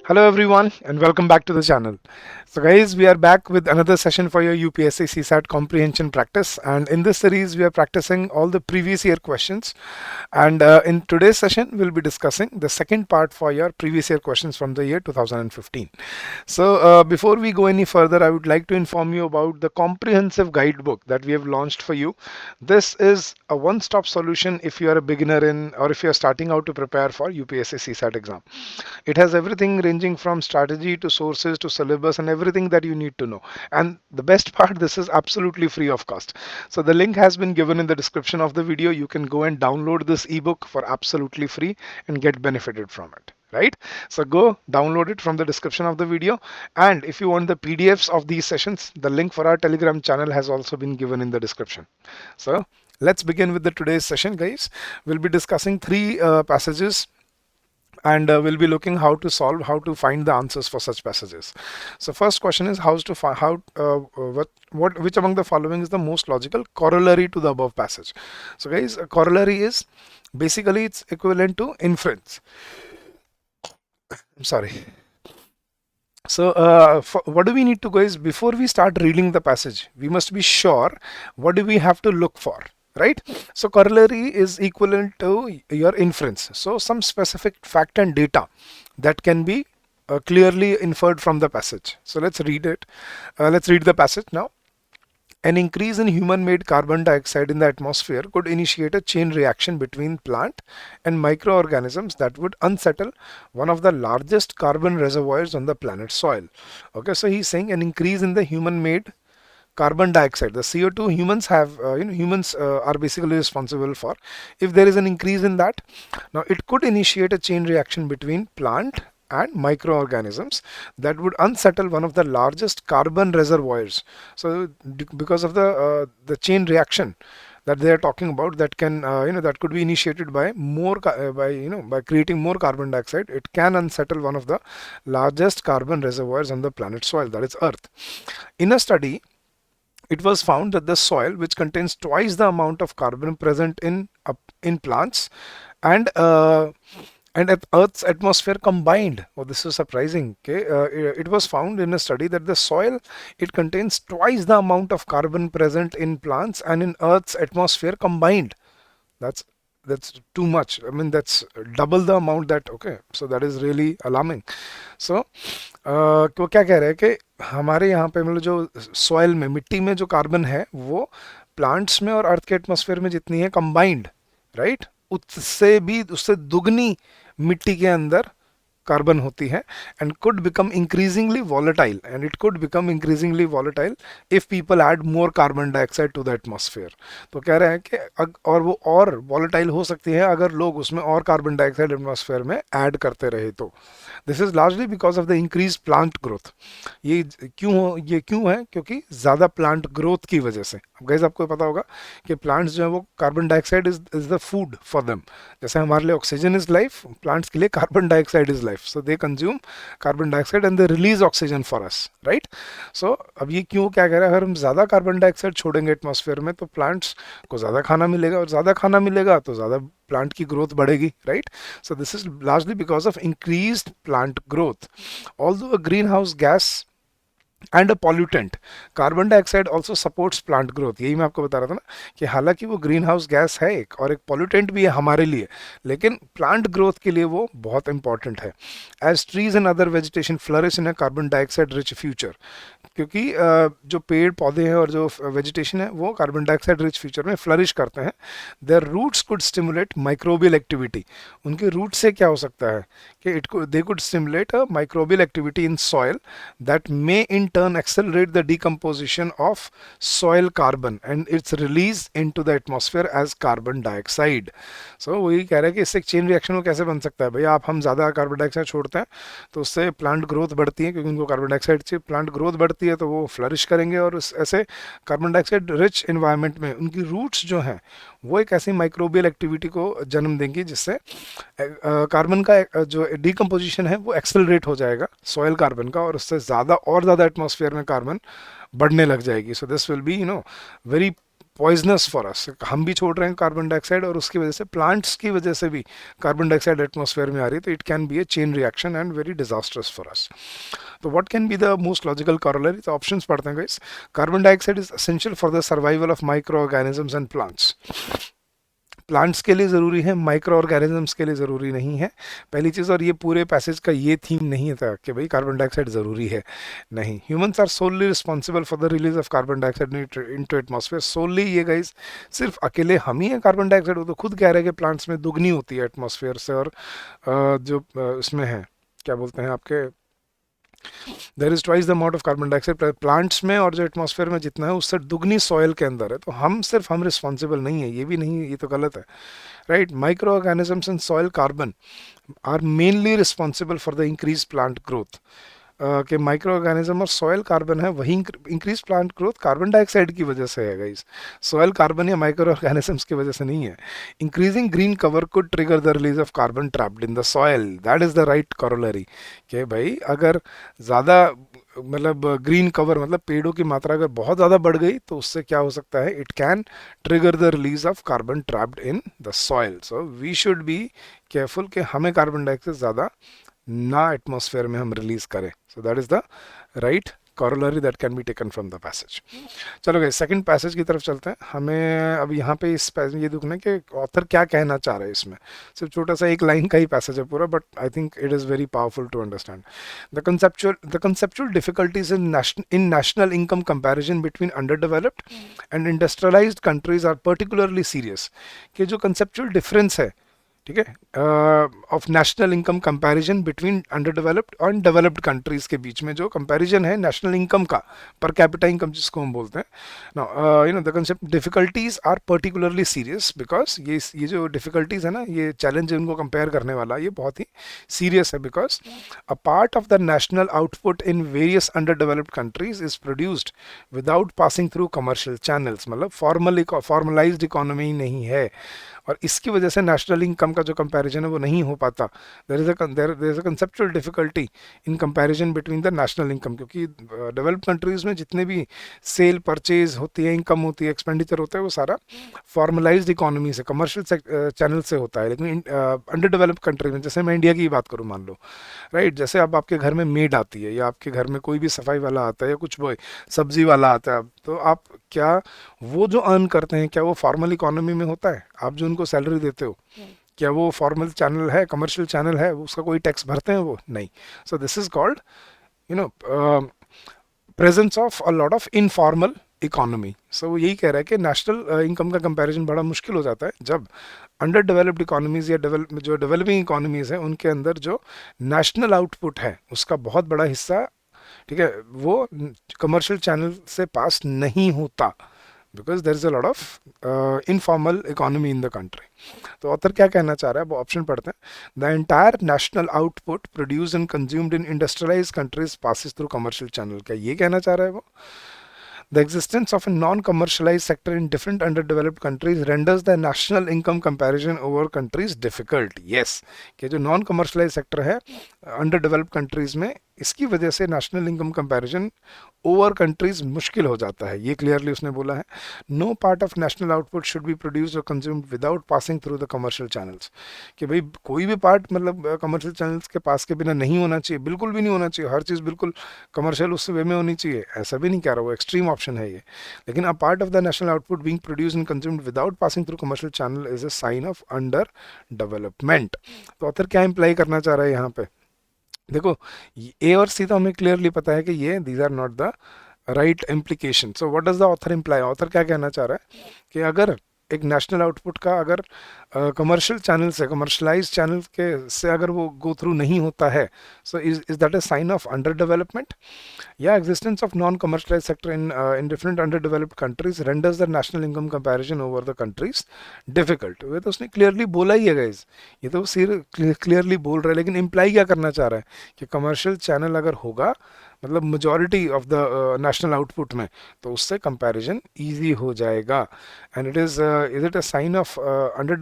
Hello everyone and welcome back to the channel. So guys, we are back with another session for your UPSC CSAT comprehension practice, and in this series we are practicing all the previous year questions, and in today's session we'll be discussing the second part for your previous year questions from the year 2015. So before we go any further, I would like to inform you about the comprehensive guidebook that we have launched for you. This is a one-stop solution if you are a beginner in or if you are starting out to prepare for UPSC CSAT exam. It has everything ranging from strategy to sources to syllabus and everything that you need to know. And the best part, this is absolutely free of cost. So the link has been given in the description of the video. You can go and download this ebook for absolutely free and get benefited from it. Right? So go download it from the description of the video. And if you want the PDFs of these sessions, the link for our Telegram channel has also been given in the description. So let's begin with the today's session, guys. We'll be discussing three passages, and we'll be looking how to find the answers for such passages. So first question is how to find how what which among the following is the most logical corollary to the above passage. So guys, a corollary is basically it's equivalent to inference. I'm sorry. So what do we need to go is before we start reading the passage, we must be sure what do we have to look for, right? So corollary is equivalent to your inference. So some specific fact and data that can be clearly inferred from the passage. So let's read it. Let's read the passage now. An increase in human-made carbon dioxide in the atmosphere could initiate a chain reaction between plant and microorganisms that would unsettle one of the largest carbon reservoirs on the planet's soil. Okay, so he's saying an increase in the human-made carbon dioxide, the CO2 humans have, humans are basically responsible for. If there is an increase in that, now it could initiate a chain reaction between plant and microorganisms that would unsettle one of the largest carbon reservoirs. So because of the chain reaction that they are talking about, that can that could be initiated by more by creating more carbon dioxide, it can unsettle one of the largest carbon reservoirs on the planet's soil, that is earth. In a study, it was found that the soil, which contains twice the amount of carbon present in plants and at Earth's atmosphere combined. Oh, this is surprising. Okay, it was found in a study that the soil, it contains twice the amount of carbon present in plants and in Earth's atmosphere combined. That's that's too much. I mean, that's double the amount that. Okay, so that is really alarming. So वो क्या कह रहे हैं कि हमारे यहाँ पे मतलब जो सॉइल में, मिट्टी में जो कार्बन है वो प्लांट्स में और अर्थ के एटमॉस्फेयर में जितनी है कंबाइंड, राइट, उससे भी उससे दुगनी मिट्टी के अंदर कार्बन होती है and could become increasingly volatile and it could become increasingly volatile if people add more carbon dioxide to the atmosphere. तो कह रहे हैं कि और वो और वॉलेटाइल हो सकती है अगर लोग उसमें और कार्बन डाइऑक्साइड एटमॉस्फेयर में ऐड करते रहे तो. This is largely because of the increase plant growth. ये क्यों है? क्योंकि ज़्यादा प्लांट ग्रोथ की वजह से. अब गाइस आपको पता होगा कि प्लांट्स जो है वो carbon dioxide is the food for them. जैसे हमारे लिए ऑक्सीजन इज लाइफ, प्लांट्स के लिए carbon dioxide is life. So they consume carbon dioxide and they release oxygen for us, right. So अब ये क्यों क्या कह रहा है, अगर हम ज़्यादा कार्बन डाइऑक्साइड छोड़ेंगे एटमॉस्फेयर में तो प्लांट्स को ज़्यादा खाना मिलेगा, और ज़्यादा खाना मिलेगा तो ज़्यादा प्लांट की ग्रोथ बढ़ेगी, right. So this is largely because of increased plant growth. Although a green house gas and a pollutant, carbon dioxide also supports plant growth. यही मैं आपको बता रहा था ना कि हालांकि वो ग्रीन हाउस गैस है एक, और एक पॉल्यूटेंट भी है हमारे लिए, लेकिन प्लांट ग्रोथ के लिए वो बहुत इंपॉर्टेंट है. As trees and other vegetation flourish in a carbon dioxide rich future, क्योंकि जो पेड़ पौधे हैं और जो वेजिटेशन है वो कार्बन डाइऑक्साइड रिच फ्यूचर में फ्लरिश करते हैं. Their roots could stimulate microbial activity. उनके रूट से क्या हो सकता है कि they could stimulate a microbial activity in soil that may in turn accelerate the decomposition of soil carbon and its release into the atmosphere as carbon dioxide. So वही कह रहा है कि इससे एक चेन रिएक्शन वो कैसे बन सकता है भैया. आप हम ज़्यादा कार्बन डाइऑक्साइड छोड़ते हैं तो उससे प्लांट ग्रोथ बढ़ती है, क्योंकि उनको कार्बन डाइऑक्साइड से प्लांट ग्रोथ बढ़ती है तो वो फ्लरिश करेंगे, और ऐसे कार्बन डाइऑक्साइड रिच इन्वायरमेंट में उनकी रूट्स जो हैं वो एक ऐसी माइक्रोबियल एक्टिविटी को जन्म देंगी जिससे कार्बन का जो डिकम्पोजिशन है वो एक्सेलरेट हो जाएगा सॉयल कार्बन का, और उससे ज़्यादा और ज़्यादा एटमॉस्फेयर में कार्बन बढ़ने लग जाएगी. So this will be very poisonous for us, हम भी छोड़ रहे हैं कार्बन डाइऑक्साइड और उसकी वजह से प्लांट्स की वजह से भी कार्बन डाइऑक्साइड एटमॉस्फेयर में आ रही है, तो it can be a chain reaction and very disasters for us. तो what can be the most logical corollary? तो ऑप्शंस पढ़ते हैं guys. Carbon dioxide is essential for the survival of micro organisms and plants. Plants के लिए ज़रूरी है, micro organisms के लिए ज़रूरी नहीं है, पहली चीज़. और ये पूरे पैसेज का ये थीम नहीं था कि भाई कार्बन डाइऑक्साइड ज़रूरी है, नहीं. Humans are solely responsible for the release of carbon dioxide into atmosphere. Solely ये गाइस सिर्फ अकेले हम ही हैं कार्बन डाइऑक्साइड. वो तो खुद कह रहे हैं कि प्लांट्स में दुगनी होती है एटमॉस्फेयर से, और जो उसमें है क्या बोलते हैं आपके, there is twice the amount of carbon dioxide plants में, और जो एटमॉस्फेयर में जितना है उससे दुगनी सॉइल के अंदर है. तो हम रिस्पॉन्सिबल नहीं है, ये भी नहीं, ये तो गलत है, right. Microorganisms in soil carbon are mainly responsible for the increase plant growth. कि माइक्रो ऑर्गेनिज्म और सॉयल कार्बन है, वही increase plant growth carbon dioxide की वजह से है गाइस. सॉयल कार्बन या माइक्रो ऑर्गेनिजम्स की वजह से नहीं है. Increasing green cover could trigger the release of carbon trapped in the soil. That is the right corollary. कि भाई अगर ज़्यादा मतलब ग्रीन कवर मतलब पेड़ों की मात्रा अगर बहुत ज़्यादा बढ़ गई तो उससे क्या हो सकता है, it can trigger the release of carbon trapped in the soil. So we should be careful कि हमें कार्बन डाइऑक्साइड ज़्यादा ना एटमॉस्फेयर में हम रिलीज करें. So that is the right corollary that can be taken from the passage. चलो गए second passage की तरफ चलते हैं. हमें अब यहाँ पे इस पैसेज ये देखना है कि ऑथर क्या कहना चाह रहे हैं इसमें. सिर्फ छोटा सा एक लाइन का ही पैसेज है पूरा, but I think it is very powerful to understand. The conceptual difficulties in national income comparison between underdeveloped and industrialised countries are particularly serious. कि जो कंसेप्चुअल डिफरेंस है, ठीक है, of national income comparison between underdeveloped और developed countries के बीच में जो कंपैरिजन है नेशनल इनकम का, पर कैपिटा इनकम जिसको हम बोलते हैं. Now the concept difficulties are particularly serious because ये जो डिफिकल्टीज है ना, ये चैलेंज इनको कंपेयर करने वाला, ये बहुत ही सीरियस है. Because a part of the national output in various under developed countries is produced without passing through commercial channels. मतलब फॉर्मलाइज्ड इकोनॉमी नहीं है, और इसकी वजह से नेशनल इनकम का जो कंपैरिजन है वो नहीं हो पाता. There is a conceptual difficulty in comparison between the national income. क्योंकि डेवलप्ड कंट्रीज में जितने भी सेल परचेज होती है, इनकम होती है, एक्सपेंडिचर होता है, वो सारा फॉर्मलाइज्ड इकोनॉमी से, कमर्शियल चैनल से होता है. लेकिन अंडर डेवलप्ड कंट्री में, जैसे मैं इंडिया की बात करूँ मान लो, राइट, जैसे अब आपके घर में मेड आती है, या आपके घर में कोई भी सफाई वाला आता है, या कुछ वो सब्जी वाला आता है, तो आप क्या वो जो अर्न करते हैं क्या वो फॉर्मल इकोनॉमी में होता है? आप जो उनको सैलरी देते हो, क्या वो फॉर्मल चैनल है, कमर्शियल चैनल है, उसका कोई टैक्स भरते हैं वो? नहीं. So this is called you know presence of a lot of informal economy. So वो यही कह रहा है कि नेशनल इनकम का कंपैरिजन बड़ा मुश्किल हो जाता है जब अंडर डेवलप्ड इकोनॉमीज या जो डेवलपिंग इकोनॉमीज हैं उनके अंदर जो नेशनल आउटपुट है उसका बहुत बड़ा हिस्सा, ठीक है, वो कमर्शियल चैनल से पास नहीं होता, because there is a lot of informal economy in the country. तो ऑथर क्या कहना चाह रहा है वो ऑप्शन पढ़ते हैं. The entire national output produce and consumed in industrialise countries passes through commercial channel. क्या ये कहना चाह रहा है वो? The existence of a non-commercialized sector in different underdeveloped countries renders the national income comparison over countries difficult. Yes, कि जो non-commercialized sector है underdeveloped countries में, इसकी वजह से national income comparison over countries मुश्किल हो जाता है. ये क्लियरली उसने बोला है. No part of national output should be produced और consumed without passing through the commercial channels. कि भाई कोई भी पार्ट मतलब कमर्शियल चैनल्स के पास के बिना नहीं होना चाहिए, बिल्कुल भी नहीं होना चाहिए. हर चीज़ बिल्कुल कमर्शियल उस वे में होनी चाहिए, ऐसा भी नहीं कह रहा, वो एक्सट्रीम ऑप्शन है ये. लेकिन a part of the national output being produced and consumed without passing through commercial channel is a sign of under development. तो ऑथर क्या इंप्लाई करना चाह रहा है यहाँ पे? देखो, ए और सी तो हमें क्लियरली पता है कि ये these are not the right implication. So what does the author imply? Author क्या कहना चाह रहा है कि अगर एक नेशनल आउटपुट का अगर कमर्शियल चैनल से, कमर्शलाइज चैनल के से अगर वो गो थ्रू नहीं होता है, so is that a sign of under development? या existence of non commercialise sector in different under developed countries renders the national income comparison over the countries difficult. ये तो उसने क्लियरली बोला ही है गाइज, ये तो क्लियरली बोल रहा है. लेकिन इम्प्लाई क्या करना चाह रहा है कि कमर्शियल चैनल अगर होगा, मतलब majority of the national output में, तो उससे कंपैरिजन इजी हो जाएगा. And is it a sign of under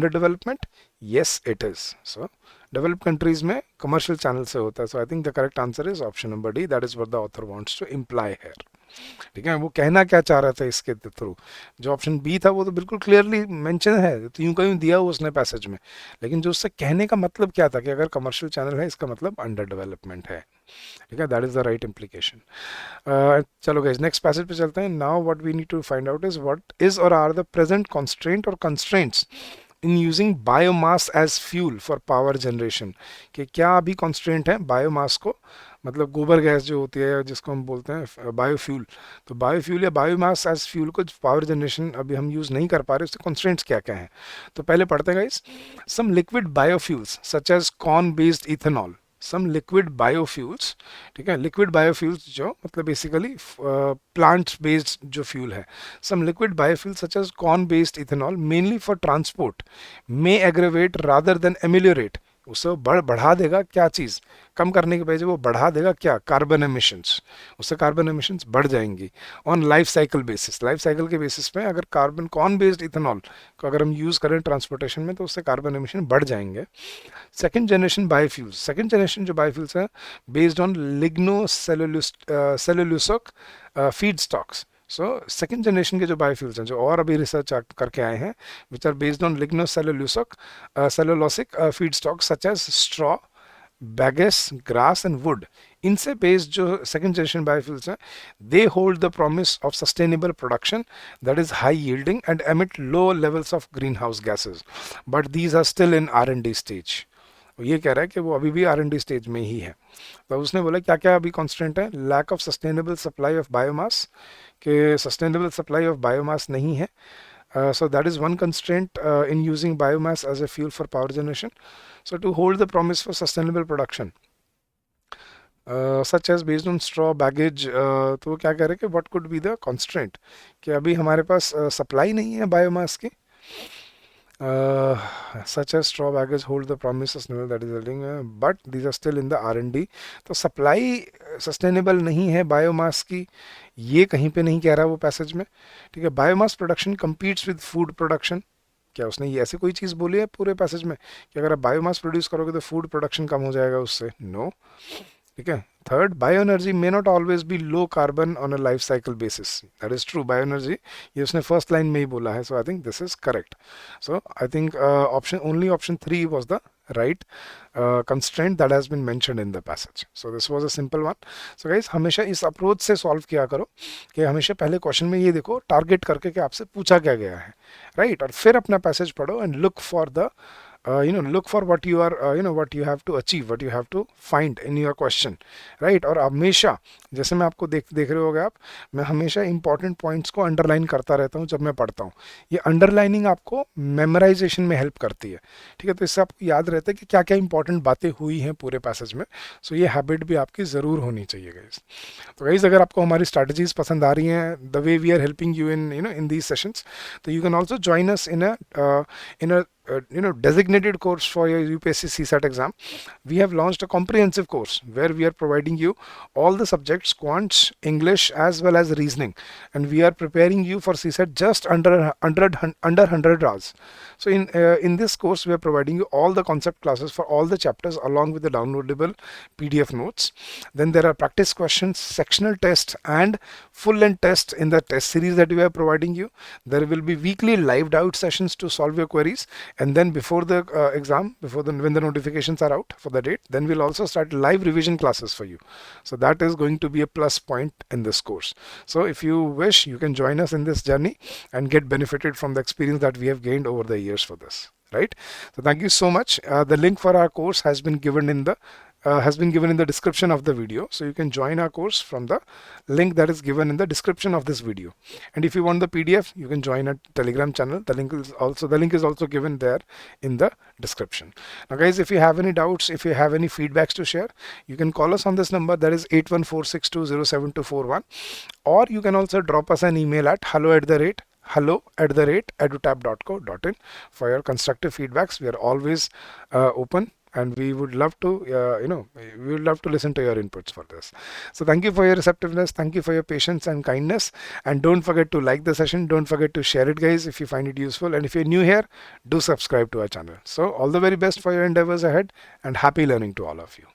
development? Yes it is. So developed countries में कमर्शियल चैनल से होता है. So I think the correct answer is option number D. That is what the author wants to imply here. ठीक है, वो कहना क्या चाह रहा था इसके थ्रू। जो ऑप्शन बी था वो तो बिल्कुल क्लियरली मेंशन है, तो यूं कहीं दिया हुआ उसने पैसेज में, लेकिन जो उससे कहने का मतलब क्या था कि अगर कमर्शियल चैनल है इसका मतलब अंडर डेवलपमेंट है। ठीक है, that is the right implication. चलो गाइस नेक्स्ट पैसेज पे चलते हैं। Now what we need to find out is what is और आर द प्रेजेंट कॉन्स्ट्रेंट और constraints in using biomass as fuel for power generation. कि क्या अभी constraint है बायोमास को, मतलब गोबर गैस जो होती है जिसको हम बोलते हैं बायोफ्यूल, तो बायोफ्यूल या बायोमास एज फ्यूल को पावर जनरेशन अभी हम यूज़ नहीं कर पा रहे, उसके कॉन्स्ट्रेंट्स क्या क्या हैं। तो पहले पढ़ते हैं guys. Some liquid biofuels such as corn based ethanol, some liquid biofuels. ठीक है, लिक्विड बायोफ्यूल्स जो मतलब बेसिकली प्लांट बेस्ड जो फ्यूल है। Some liquid biofuels such as corn based ethanol mainly for transport may aggravate rather than ameliorate. उससे वो बढ़ा देगा क्या चीज़, कम करने के बजाय वो बढ़ा देगा क्या, कार्बन एमिशंस। उससे कार्बन एमिशंस बढ़ जाएंगी on life cycle basis. Life cycle के बेसिस पे अगर कार्बन कॉर्न बेस्ड इथेनॉल को अगर हम यूज़ करें ट्रांसपोर्टेशन में तो उससे कार्बन एमिशन बढ़ जाएंगे। Second generation biofuels, second generation जो बायोफ्यूल्स हैं based on ligno cellulosic feed stocks. So second generation के जो बायोफ्यूल्स हैं जो और अभी रिसर्च करके आए हैं, which are based on ligno cellulosic feed stock such as straw, bagasse, grass and wood. इनसे बेस्ड जो सेकेंड जनरेशन बायोफ्यूल्स हैं they hold the promise of sustainable production that is high yielding and emit low levels of green house gases, but these are still in R&D stage. ये कह रहा है कि वो अभी भी R&D स्टेज में ही है। तो उसने बोला क्या क्या अभी कॉन्स्टेंट है, lack of sustainable supply of biomass, कि सस्टेनेबल सप्लाई ऑफ बायोमास नहीं है। So that is one constraint in using biomass as a fuel for power generation. So to hold the promise for sustainable production, such as based on straw baggage, तो वो क्या कह रहे हैं कि what could be the constraint, कि अभी हमारे पास सप्लाई नहीं है बायोमास की। such as straw baggage hold the promise sustainable that is holding, but these are still in the R&D। तो सप्लाई सस्टेनेबल नहीं है बायोमास की, ये कहीं पे नहीं कह रहा वो पैसेज में। ठीक है, biomass production competes with food production, क्या उसने ये ऐसी कोई चीज़ बोली है पूरे पैसेज में कि अगर आप बायोमास प्रोड्यूस करोगे तो फूड प्रोडक्शन कम हो जाएगा उससे, नो। ठीक है, third, bio energy may not always be low carbon on a life cycle basis, that is true. Bio energy ये उसने फर्स्ट लाइन में ही बोला है, so I think this is correct. So I think option only option 3 was the right constraint that has been mentioned in the passage. So this was a simple one. So guys हमेशा इस approach से solve किया करो कि हमेशा पहले question में ये देखो टारगेट करके कि आपसे पूछा क्या गया है, राइट, और फिर अपना पैसेज पढ़ो and look for the look for what you are what you have to achieve, what you have to find in your question, right। और हमेशा जैसे मैं आपको देख रहे होगे आप, मैं हमेशा इंपॉर्टेंट पॉइंट्स को अंडरलाइन करता रहता हूँ जब मैं पढ़ता हूँ। ये अंडरलाइनिंग आपको मेमोराइजेशन में हेल्प करती है। ठीक है, तो इससे आपको याद रहता है कि क्या क्या इंपॉर्टेंट बातें हुई हैं पूरे पैसेज में। सो ये हैबिट भी आपकी ज़रूर होनी चाहिए गाइस। तो गाइस अगर आपको हमारी स्ट्रैटेजीज पसंद आ रही हैं, the way we are helping you in in these sessions, तो you can also join us in a designated course for your UPSC CSAT exam. We have launched a comprehensive course where we are providing you all the subjects, quants, English as well as reasoning, and we are preparing you for CSAT just under 100 hours. So in this course we are providing you all the concept classes for all the chapters along with the downloadable PDF notes. Then there are practice questions, sectional tests and full length tests in the test series that we are providing you. There will be weekly live doubt sessions to solve your queries. And then before the exam, when the notifications are out for the date, then we'll also start live revision classes for you. So that is going to be a plus point in this course. So if you wish, you can join us in this journey and get benefited from the experience that we have gained over the years for this, right? So thank you so much. The link for our course has been given in the description of the video, so you can join our course from the link that is given in the description of this video. And if you want the PDF, you can join a Telegram channel. The link is also given there in the description. Now guys, if you have any doubts, if you have any feedbacks to share, you can call us on this number, that is 8146207241, or you can also drop us an email at hello@edutab.co.in for your constructive feedbacks. We are always open, and we would love to listen to your inputs for this. So thank you for your receptiveness, thank you for your patience and kindness, and don't forget to like the session, don't forget to share it guys if you find it useful, and if you're new here, do subscribe to our channel. So all the very best for your endeavors ahead, and happy learning to all of you.